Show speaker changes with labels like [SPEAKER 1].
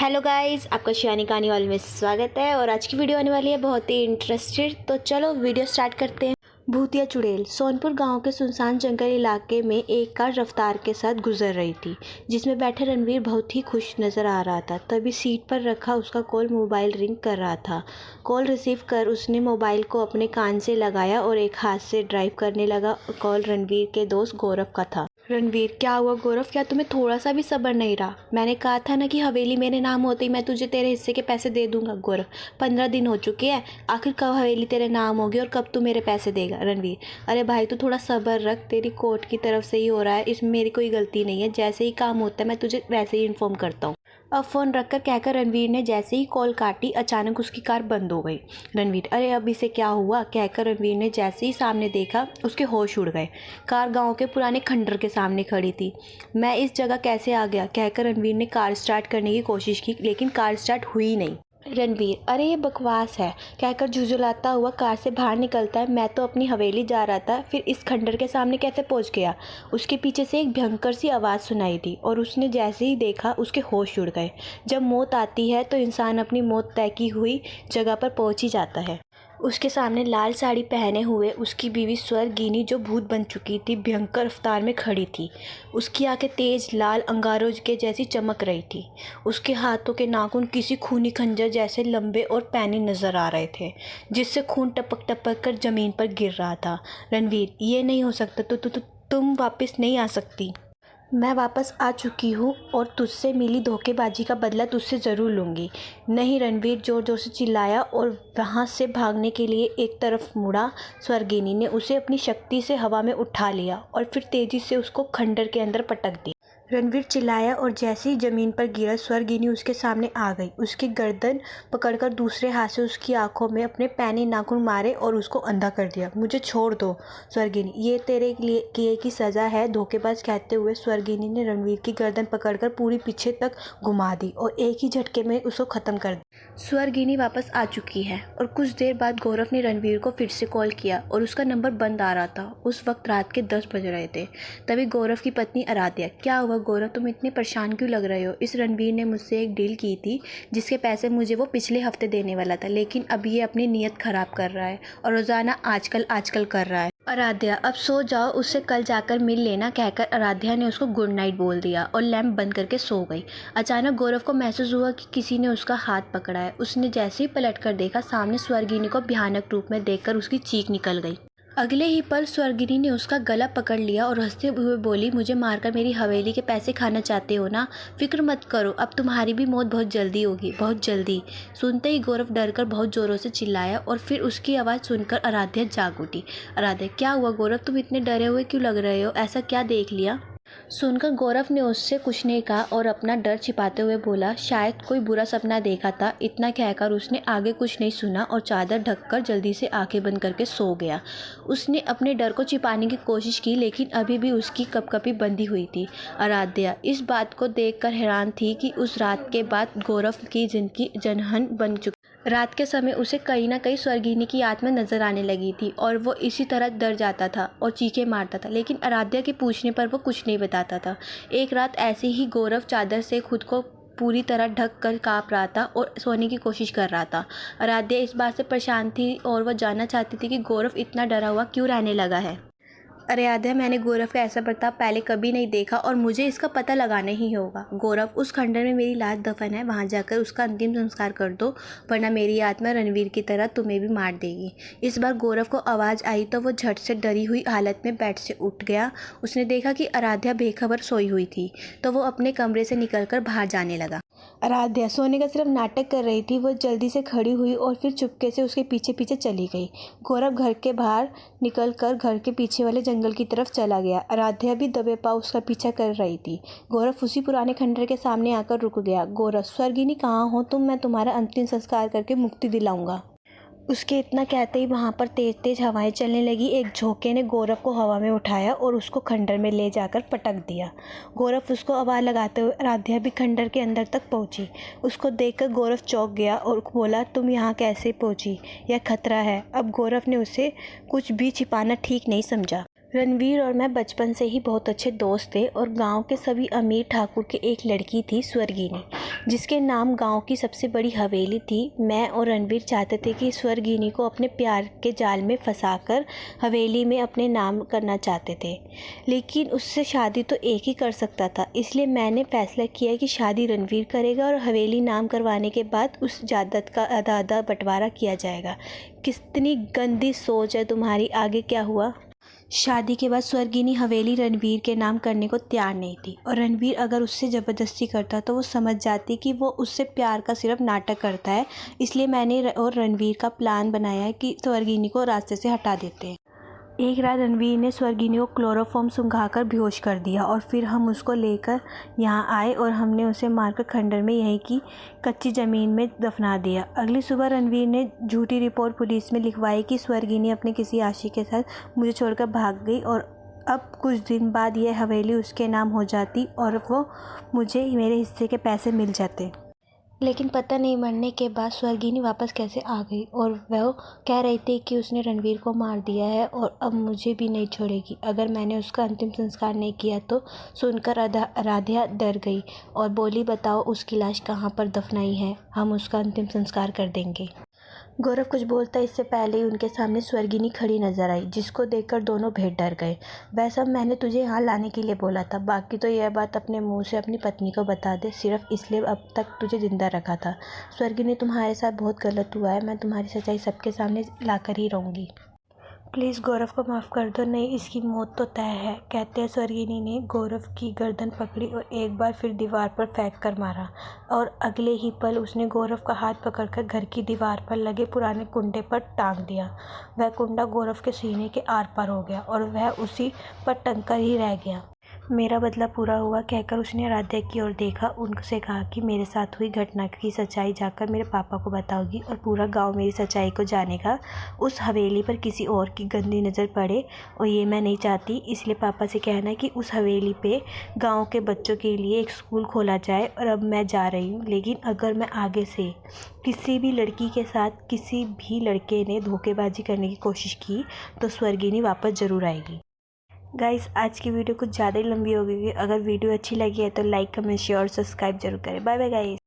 [SPEAKER 1] Hello guys, आपका शियानी कहानी hall में स्वागत है। और आज की वीडियो आने वाली है बहुत ही इंटरेस्टेड। तो चलो वीडियो स्टार्ट करते हैं। भूतिया चुड़ैल। सोनपुर गांव के सुनसान जंगल इलाके में एक कार रफ्तार के साथ गुजर रही थी, जिसमें बैठे रणवीर बहुत ही खुश नजर आ रहा था। तभी सीट पर रखा उसका कॉल मोबाइल रिंग कर रहा था। कॉल रिसीव कर उसने मोबाइल को अपने कान से लगाया और एक हाथ से ड्राइव करने लगा। कॉल रणवीर के दोस्त गौरव का था। रणवीर, क्या हुआ गौरव? क्या तुम्हें थोड़ा सा भी सब्र नहीं रहा? मैंने कहा था ना कि हवेली मेरे नाम होती मैं तुझे तेरे हिस्से के पैसे दे दूंगा। गौरव, 15 दिन हो चुके हैं, आखिर कब हवेली तेरे नाम होगी और कब तू मेरे पैसे देगा? रणवीर, अरे भाई तू थोड़ा सब्र रख, तेरी कोर्ट की तरफ से ही हो रहा है, इसमें मेरी कोई गलती नहीं है। जैसे ही काम होता है मैं तुझे वैसे ही इन्फॉर्म करता हूँ। अब फ़ोन रखकर कहकर रणवीर ने जैसे ही कॉल काटी, अचानक उसकी कार बंद हो गई। रणवीर, अरे अब इसे क्या हुआ? कहकर रणवीर ने जैसे ही सामने देखा, उसके होश उड़ गए। कार गांव के पुराने खंडर के सामने खड़ी थी। मैं इस जगह कैसे आ गया? कहकर रणवीर ने कार स्टार्ट करने की कोशिश की, लेकिन कार स्टार्ट हुई नहीं। रणवीर, अरे ये बकवास है, कहकर झुंझुलाता हुआ कार से बाहर निकलता है। मैं तो अपनी हवेली जा रहा था, फिर इस खंडर के सामने कैसे पहुंच गया? उसके पीछे से एक भयंकर सी आवाज़ सुनाई दी और उसने जैसे ही देखा, उसके होश उड़ गए। जब मौत आती है तो इंसान अपनी मौत तय की हुई जगह पर पहुंच ही जाता है। उसके सामने लाल साड़ी पहने हुए उसकी बीवी स्वर्गिनी, जो भूत बन चुकी थी, भयंकर रफ्तार में खड़ी थी। उसकी आंखें तेज लाल अंगारों के जैसी चमक रही थी। उसके हाथों के नाखून किसी खूनी खंजर जैसे लंबे और पैनी नजर आ रहे थे, जिससे खून टपक टपक कर जमीन पर गिर रहा था। रणवीर, ये नहीं हो सकता, तुम वापस नहीं आ सकती। मैं वापस आ चुकी हूँ और तुझसे मिली धोखेबाजी का बदला तुझसे ज़रूर लूँगी। नहीं, रणवीर जोर जोर से चिल्लाया और वहाँ से भागने के लिए एक तरफ मुड़ा। स्वर्गिनी ने उसे अपनी शक्ति से हवा में उठा लिया और फिर तेज़ी से उसको खंडर के अंदर पटक दी। रणवीर चिल्लाया और जैसे ही जमीन पर गिरा, स्वर्गिनी उसके सामने आ गई। उसकी गर्दन पकड़कर दूसरे हाथ से उसकी आंखों में अपने पैने नाखून मारे और उसको अंधा कर दिया। मुझे छोड़ दो स्वर्गिनी, ये तेरे लिए किए की सज़ा है। धोखेबाज कहते हुए स्वर्गिनी ने रणवीर की गर्दन पकड़कर पूरी पीछे तक घुमा दी और एक ही झटके में उसको ख़त्म कर दिया। स्वर्गिनी वापस आ चुकी है। और कुछ देर बाद गौरव ने रणवीर को फिर से कॉल किया और उसका नंबर बंद आ रहा था। उस वक्त रात के 10 बज रहे थे। तभी गौरव की पत्नी आराध्या, क्या हुआ गौरव, तुम इतने परेशान क्यों लग रहे हो? इस रणवीर ने मुझसे एक डील की थी जिसके पैसे मुझे वो पिछले हफ्ते देने वाला था, लेकिन अब ये अपनी नीयत खराब कर रहा है और रोजाना आजकल कर रहा है। आराध्या, अब सो जाओ, उससे कल जाकर मिल लेना। कहकर आराध्या ने उसको गुड नाइट बोल दिया और लैंप बंद करके सो गई। अचानक गौरव को महसूस हुआ कि किसी ने उसका हाथ पकड़ा है। उसने जैसे ही पलटकर देखा, सामने स्वर्गिनी को भयानक रूप में देखकर उसकी चीख निकल गई। अगले ही पल स्वर्गिनी ने उसका गला पकड़ लिया और हंसते हुए बोली, मुझे मारकर मेरी हवेली के पैसे खाना चाहते हो ना? फिक्र मत करो, अब तुम्हारी भी मौत बहुत जल्दी होगी, बहुत जल्दी। सुनते ही गौरव डरकर बहुत जोरों से चिल्लाया और फिर उसकी आवाज़ सुनकर आराध्या जाग उठी। आराध्या, क्या हुआ गौरव, तुम इतने डरे हुए क्यों लग रहे हो? ऐसा क्या देख लिया? सुनकर गौरव ने उससे कुछ नहीं कहा और अपना डर छिपाते हुए बोला, शायद कोई बुरा सपना देखा था। इतना कहकर उसने आगे कुछ नहीं सुना और चादर ढककर जल्दी से आंखें बंद करके सो गया। उसने अपने डर को छिपाने की कोशिश की, लेकिन अभी भी उसकी कपकपी बंधी हुई थी। आराध्या इस बात को देखकर हैरान थी कि उस रात के बाद गौरव की जिंदगी जनहन बन चुकी। रात के समय उसे कहीं ना कहीं स्वर्गिनी की आत्मा नजर आने लगी थी और वो इसी तरह डर जाता था और चीखें मारता था, लेकिन आराध्या के पूछने पर वो कुछ नहीं बताता था। एक रात ऐसे ही गौरव चादर से खुद को पूरी तरह ढक कर काँप रहा था और सोने की कोशिश कर रहा था। आराध्या इस बात से परेशान थी और वह जानना चाहती थी कि गौरव इतना डरा हुआ क्यों रहने लगा है। अरे आध्या, मैंने गौरव का ऐसा बर्ताव पहले कभी नहीं देखा और मुझे इसका पता लगाना ही होगा। गौरव, उस खंडर में मेरी लाश दफन है, वहां जाकर उसका अंतिम संस्कार कर दो, वरना मेरी आत्मा रणवीर की तरह तुम्हें भी मार देगी। इस बार गौरव को आवाज़ आई तो वो झट से डरी हुई हालत में बेड से उठ गया। उसने देखा कि आराध्या बेखबर सोई हुई थी, तो वो अपने कमरे से निकलकर बाहर जाने लगा। आराध्या सोने का सिर्फ नाटक कर रही थी। वो जल्दी से खड़ी हुई और फिर चुपके से उसके पीछे पीछे चली गई। गौरव घर के बाहर निकलकर घर के पीछे वाले जंगल की तरफ चला गया। आराध्या भी दबे पांव उसका पीछा कर रही थी। गौरव उसी पुराने खंडर के सामने आकर रुक गया। गौरव, स्वर्गिनी कहाँ हो तुम? मैं तुम्हारा अंतिम संस्कार करके मुक्ति दिलाऊंगा। उसके इतना कहते ही वहां पर तेज तेज हवाएं चलने लगी। एक झोंके ने गौरव को हवा में उठाया और उसको खंडर में ले जाकर पटक दिया। गौरव उसको आवाज़ लगाते हुए आराध्या भी खंडर के अंदर तक पहुंची। उसको देखकर गौरव चौंक गया और बोला, तुम यहाँ कैसे पहुंची? यह खतरा है। अब गौरव ने उसे कुछ भी छिपाना ठीक नहीं समझा। रणवीर और मैं बचपन से ही बहुत अच्छे दोस्त थे और गांव के सभी अमीर ठाकुर के एक लड़की थी स्वर्गिनी, जिसके नाम गांव की सबसे बड़ी हवेली थी। मैं और रणवीर चाहते थे कि स्वर्गिनी को अपने प्यार के जाल में फंसाकर हवेली में अपने नाम करना चाहते थे, लेकिन उससे शादी तो एक ही कर सकता था। इसलिए मैंने फैसला किया कि शादी रणवीर करेगा और हवेली नाम करवाने के बाद उस जायदाद का आधा आधा बंटवारा किया जाएगा। कितनी गंदी सोच है तुम्हारी। आगे क्या हुआ? शादी के बाद स्वर्गिनी हवेली रणवीर के नाम करने को तैयार नहीं थी और रणवीर अगर उससे ज़बरदस्ती करता तो वो समझ जाती कि वो उससे प्यार का सिर्फ नाटक करता है। इसलिए मैंने और रणवीर का प्लान बनाया है कि स्वर्गिनी को रास्ते से हटा देते हैं। एक रात रणवीर ने स्वर्गिनी को क्लोरोफॉर्म सुंघाकर बेहोश कर दिया और फिर हम उसको लेकर यहाँ आए और हमने उसे मारकर खंडर में यहीं की कच्ची ज़मीन में दफना दिया। अगली सुबह रणवीर ने झूठी रिपोर्ट पुलिस में लिखवाई कि स्वर्गिनी अपने किसी आशिक के साथ मुझे छोड़कर भाग गई और अब कुछ दिन बाद यह हवेली उसके नाम हो जाती और वो मुझे मेरे हिस्से के पैसे मिल जाते। लेकिन पता नहीं मरने के बाद स्वर्गिनी वापस कैसे आ गई और वह कह रही थी कि उसने रणवीर को मार दिया है और अब मुझे भी नहीं छोड़ेगी अगर मैंने उसका अंतिम संस्कार नहीं किया तो। सुनकर आराध्या डर गई और बोली, बताओ उसकी लाश कहाँ पर दफनाई है, हम उसका अंतिम संस्कार कर देंगे। गौरव कुछ बोलता इससे पहले ही उनके सामने स्वर्गिनी खड़ी नजर आई, जिसको देखकर दोनों भेड़ डर गए। वैसा मैंने तुझे यहाँ लाने के लिए बोला था, बाकी तो यह बात अपने मुंह से अपनी पत्नी को बता दे, सिर्फ इसलिए अब तक तुझे जिंदा रखा था। स्वर्गिनी, तुम्हारे साथ बहुत गलत हुआ है, मैं तुम्हारी सच्चाई सबके सामने लाकर ही रहूँगी। प्लीज़ गौरव को माफ़ कर दो, नहीं इसकी मौत तो तय है। कहते हैं स्वर्गिनी ने गौरव की गर्दन पकड़ी और एक बार फिर दीवार पर फेंक कर मारा और अगले ही पल उसने गौरव का हाथ पकड़कर घर की दीवार पर लगे पुराने कुंडे पर टांग दिया। वह कुंडा गौरव के सीने के आर पार हो गया और वह उसी पर टंग कर ही रह गया। मेरा बदला पूरा हुआ कहकर उसने आराध्या की ओर देखा, उनसे कहा कि मेरे साथ हुई घटना की सच्चाई जाकर मेरे पापा को बताओगी और पूरा गांव मेरी सच्चाई को जानेगा। उस हवेली पर किसी और की गंदी नज़र पड़े और ये मैं नहीं चाहती, इसलिए पापा से कहना कि उस हवेली पे गांव के बच्चों के लिए एक स्कूल खोला जाए। और अब मैं जा रही हूँ, लेकिन अगर मैं आगे से किसी भी लड़की के साथ किसी भी लड़के ने धोखेबाजी करने की कोशिश की तो स्वर्गिनी वापस ज़रूर आएगी। गाइस, आज की वीडियो कुछ ज़्यादा ही लंबी हो गई है। अगर वीडियो अच्छी लगी है तो लाइक, कमेंट, शेयर और सब्सक्राइब जरूर करें। Bye bye guys.